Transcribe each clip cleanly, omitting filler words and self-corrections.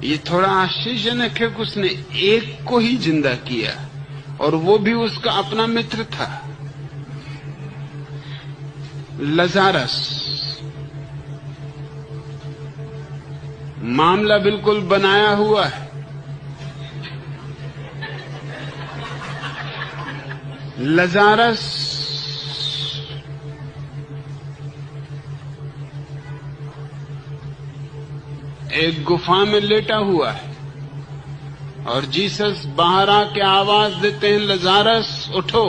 ये थोड़ा आश्चर्यजनक है कि उसने एक को ही जिंदा किया, और वो भी उसका अपना मित्र था, लजारस। मामला बिल्कुल बनाया हुआ है। लजारस एक गुफा में लेटा हुआ है, और जीसस बाहर आके आवाज देते हैं, लजारस उठो।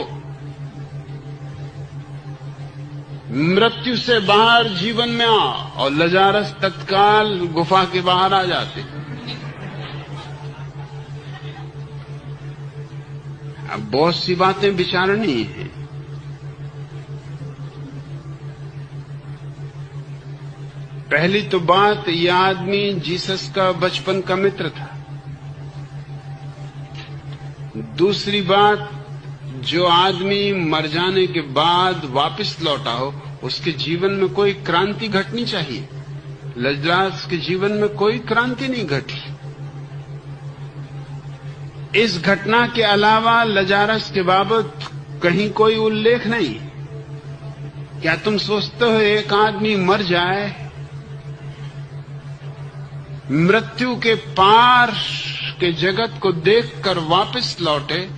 मृत्यु से बाहर जीवन में आ, और लजारस तत्काल गुफा के बाहर आ जाते। अब बहुत सी बातें विचारनी है। पहली तो बात, यह आदमी जीसस का बचपन का मित्र था। दूसरी बात, जो आदमी मर जाने के बाद वापस लौटा हो, उसके जीवन में कोई क्रांति घटनी चाहिए। लजारस के जीवन में कोई क्रांति नहीं घटी। इस घटना के अलावा लजारस के बाबत कहीं कोई उल्लेख नहीं। क्या तुम सोचते हो एक आदमी मर जाए, मृत्यु के पार के जगत को देखकर वापस लौटे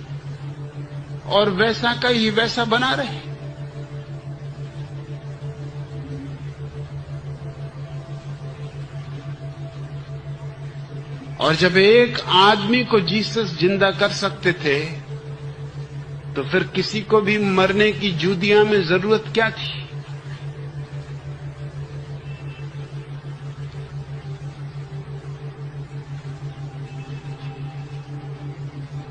और वैसा का ही वैसा बना रहे? और जब एक आदमी को जीसस जिंदा कर सकते थे, तो फिर किसी को भी मरने की जुदिया में जरूरत क्या थी?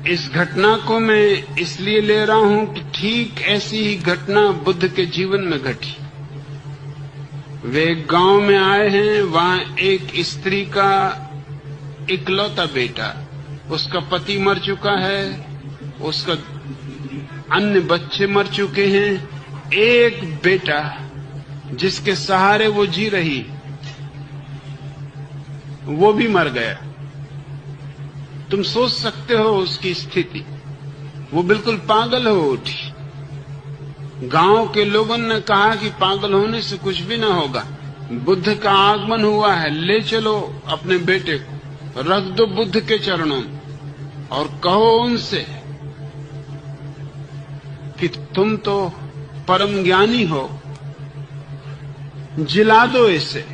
इस घटना को मैं इसलिए ले रहा हूं कि ठीक ऐसी ही घटना बुद्ध के जीवन में घटी। वे एक गांव में आए हैं, वहां एक स्त्री का इकलौता बेटा, उसका पति मर चुका है, उसका अन्य बच्चे मर चुके हैं, एक बेटा जिसके सहारे वो जी रही, वो भी मर गया। तुम सोच सकते हो उसकी स्थिति। वो बिल्कुल पागल हो उठी। गांव के लोगों ने कहा कि पागल होने से कुछ भी ना होगा, बुद्ध का आगमन हुआ है, ले चलो अपने बेटे को, रख दो बुद्ध के चरणों में, और कहो उनसे कि तुम तो परम ज्ञानी हो, जिला दो इसे।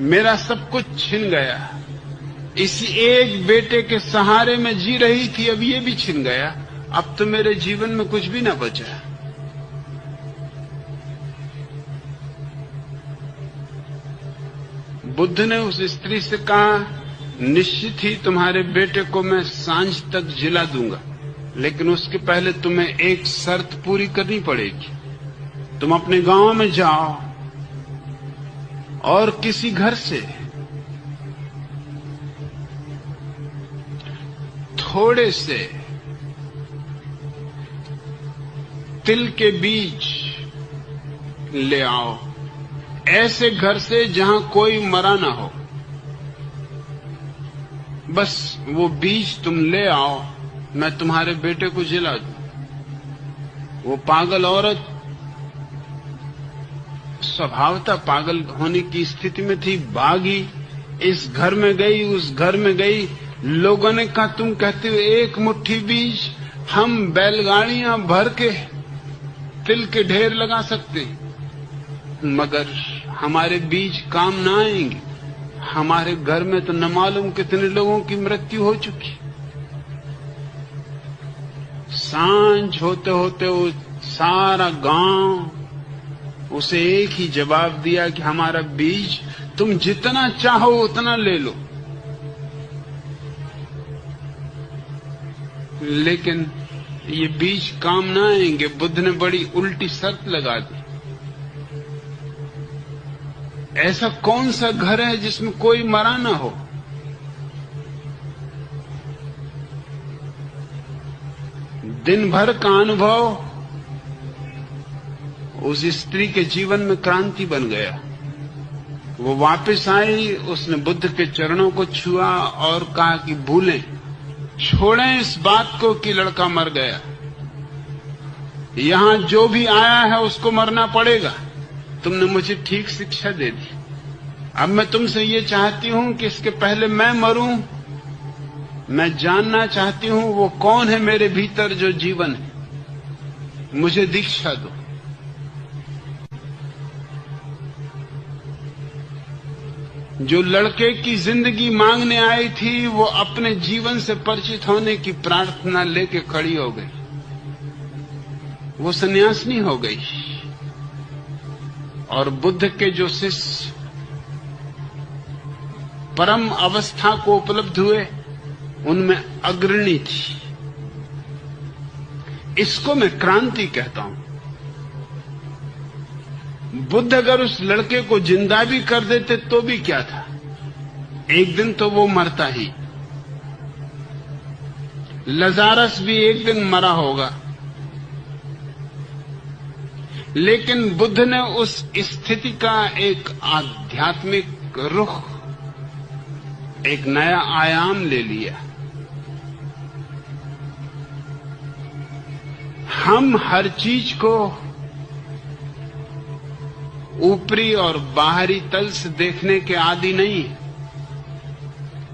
मेरा सब कुछ छिन गया, इसी एक बेटे के सहारे में जी रही थी, अब ये भी छिन गया, अब तो मेरे जीवन में कुछ भी ना बचा। बुद्ध ने उस स्त्री से कहा, निश्चित ही तुम्हारे बेटे को मैं सांझ तक जिला दूंगा, लेकिन उसके पहले तुम्हें एक शर्त पूरी करनी पड़ेगी। तुम अपने गांव में जाओ और किसी घर से थोड़े से तिल के बीज ले आओ, ऐसे घर से जहां कोई मरा ना हो। बस वो बीज तुम ले आओ, मैं तुम्हारे बेटे को जिला दूं। वो पागल औरत स्वभावतः पागल होने की स्थिति में थी, भागी, इस घर में गई, उस घर में गई। लोगों ने कहा, तुम कहते हो एक मुट्ठी बीज हम बैलगाड़ियां भर के तिल के ढेर लगा सकते, मगर हमारे बीज काम ना आएंगे। हमारे घर में तो न मालूम कितने लोगों की मृत्यु हो चुकी। सांझ होते होते वो सारा गांव उसे एक ही जवाब दिया कि हमारा बीज तुम जितना चाहो उतना ले लो, लेकिन ये बीज काम ना आएंगे। बुद्ध ने बड़ी उल्टी शर्त लगा दी। ऐसा कौन सा घर है जिसमें कोई मरा ना हो? दिन भर का अनुभव उस स्त्री के जीवन में क्रांति बन गया। वो वापस आई, उसने बुद्ध के चरणों को छुआ और कहा कि भूलें, छोड़ें इस बात को कि लड़का मर गया। यहां जो भी आया है उसको मरना पड़ेगा। तुमने मुझे ठीक शिक्षा दे दी। अब मैं तुमसे ये चाहती हूं कि इसके पहले मैं मरूं, मैं जानना चाहती हूं वो कौन है मेरे भीतर जो जीवन है, मुझे दीक्षा दो। जो लड़के की जिंदगी मांगने आई थी वो अपने जीवन से परिचित होने की प्रार्थना लेके खड़ी हो गई। वो सन्यासिनी हो गई और बुद्ध के जो शिष्य परम अवस्था को उपलब्ध हुए उनमें अग्रणी थी। इसको मैं क्रांति कहता हूं। बुद्ध अगर उस लड़के को जिंदा भी कर देते तो भी क्या था, एक दिन तो वो मरता ही। लजारस भी एक दिन मरा होगा, लेकिन बुद्ध ने उस स्थिति का एक आध्यात्मिक रुख, एक नया आयाम ले लिया। हम हर चीज को ऊपरी और बाहरी तल से देखने के आदी नहीं।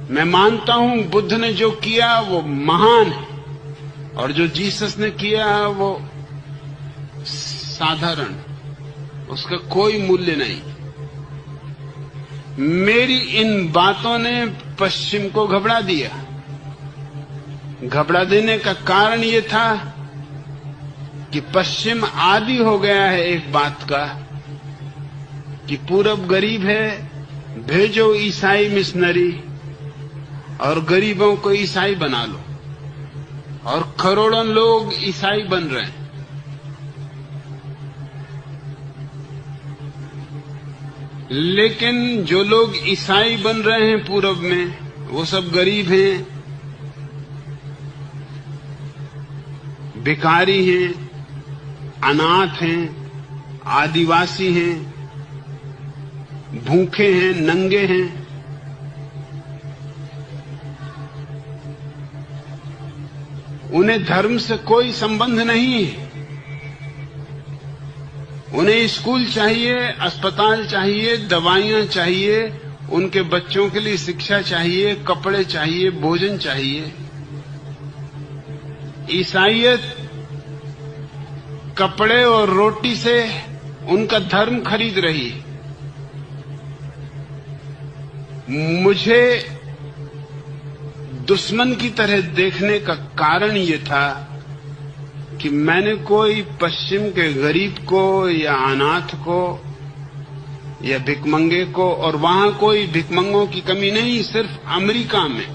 मैं मानता हूं बुद्ध ने जो किया वो महान है और जो जीसस ने किया वो साधारण, उसका कोई मूल्य नहीं। मेरी इन बातों ने पश्चिम को घबरा दिया। घबरा देने का कारण ये था कि पश्चिम आदी हो गया है एक बात का कि पूरब गरीब है, भेजो ईसाई मिशनरी और गरीबों को ईसाई बना लो, और करोड़ों लोग ईसाई बन रहे हैं। लेकिन जो लोग ईसाई बन रहे हैं पूरब में, वो सब गरीब हैं, भिखारी हैं, अनाथ हैं, आदिवासी हैं, भूखे हैं, नंगे हैं। उन्हें धर्म से कोई संबंध नहीं है। उन्हें स्कूल चाहिए, अस्पताल चाहिए, दवाइयां चाहिए, उनके बच्चों के लिए शिक्षा चाहिए, कपड़े चाहिए, भोजन चाहिए। ईसाईयत कपड़े और रोटी से उनका धर्म खरीद रही है। मुझे दुश्मन की तरह देखने का कारण ये था कि मैंने कोई पश्चिम के गरीब को या अनाथ को या भिखमंगे को, और वहां कोई भिखमंगों की कमी नहीं, सिर्फ अमेरिका में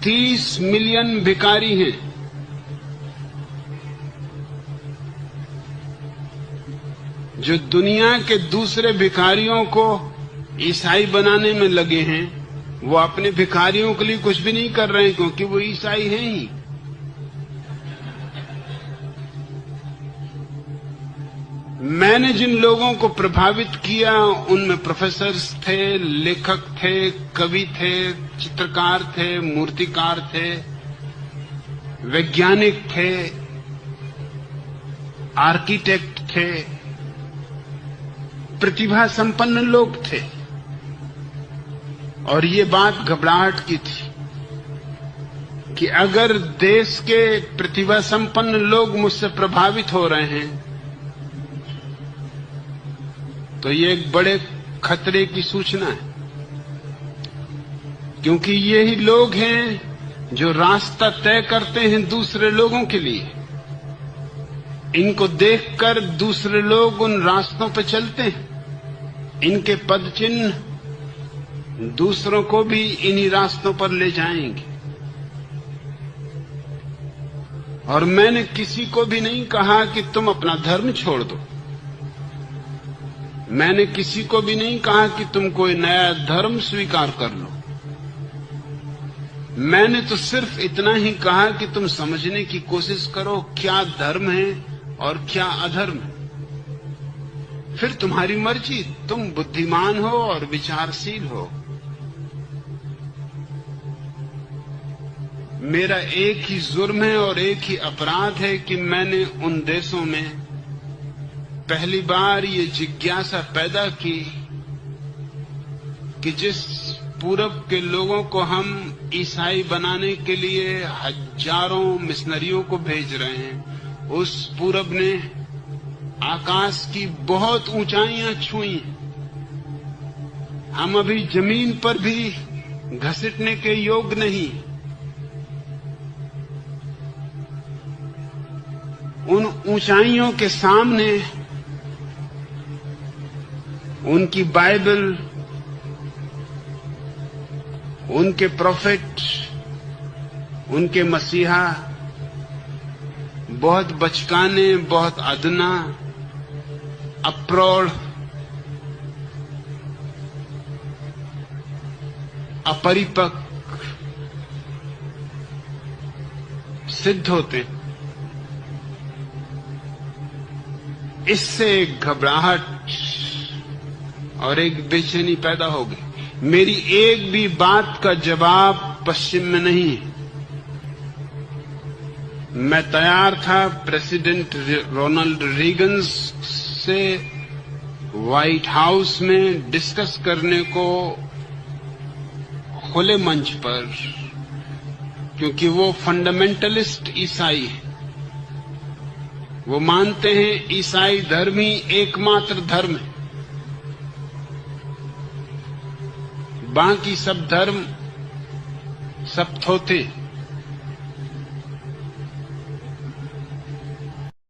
30 मिलियन भिखारी हैं। जो दुनिया के दूसरे भिखारियों को ईसाई बनाने में लगे हैं, वो अपने भिखारियों के लिए कुछ भी नहीं कर रहे हैं, क्योंकि वो ईसाई हैं ही। मैंने जिन लोगों को प्रभावित किया उनमें प्रोफेसर्स थे, लेखक थे, कवि थे, चित्रकार थे, मूर्तिकार थे, वैज्ञानिक थे, आर्किटेक्ट थे, प्रतिभा संपन्न लोग थे। और ये बात घबराहट की थी कि अगर देश के प्रतिभा संपन्न लोग मुझसे प्रभावित हो रहे हैं तो ये एक बड़े खतरे की सूचना है, क्योंकि यही लोग हैं जो रास्ता तय करते हैं दूसरे लोगों के लिए। इनको देखकर दूसरे लोग उन रास्तों पर चलते हैं। इनके पद चिन्ह दूसरों को भी इन्हीं रास्तों पर ले जाएंगे। और मैंने किसी को भी नहीं कहा कि तुम अपना धर्म छोड़ दो। मैंने किसी को भी नहीं कहा कि तुम कोई नया धर्म स्वीकार कर लो। मैंने तो सिर्फ इतना ही कहा कि तुम समझने की कोशिश करो क्या धर्म है और क्या अधर्म है। फिर तुम्हारी मर्जी, तुम बुद्धिमान हो और विचारशील हो। मेरा एक ही जुर्म है और एक ही अपराध है कि मैंने उन देशों में पहली बार ये जिज्ञासा पैदा की कि जिस पूरब के लोगों को हम ईसाई बनाने के लिए हजारों मिशनरियों को भेज रहे हैं, उस पूरब ने आकाश की बहुत ऊंचाइयां छुई। हम अभी जमीन पर भी घसीटने के योग्य नहीं। उन ऊंचाइयों के सामने उनकी बाइबल, उनके प्रोफेट, उनके मसीहा बहुत बचकाने, बहुत अदना, अप्रौढ़, अपरिपक्व सिद्ध होते। इससे एक घबराहट और एक बेचैनी पैदा हो गई। मेरी एक भी बात का जवाब पश्चिम में नहीं है। मैं तैयार था प्रेसिडेंट रोनाल्ड रीगन से व्हाइट हाउस में डिस्कस करने को खुले मंच पर, क्योंकि वो फंडामेंटलिस्ट ईसाई है। वो मानते हैं ईसाई धर्म ही एकमात्र धर्म है, बाकी सब धर्म सब थोथे।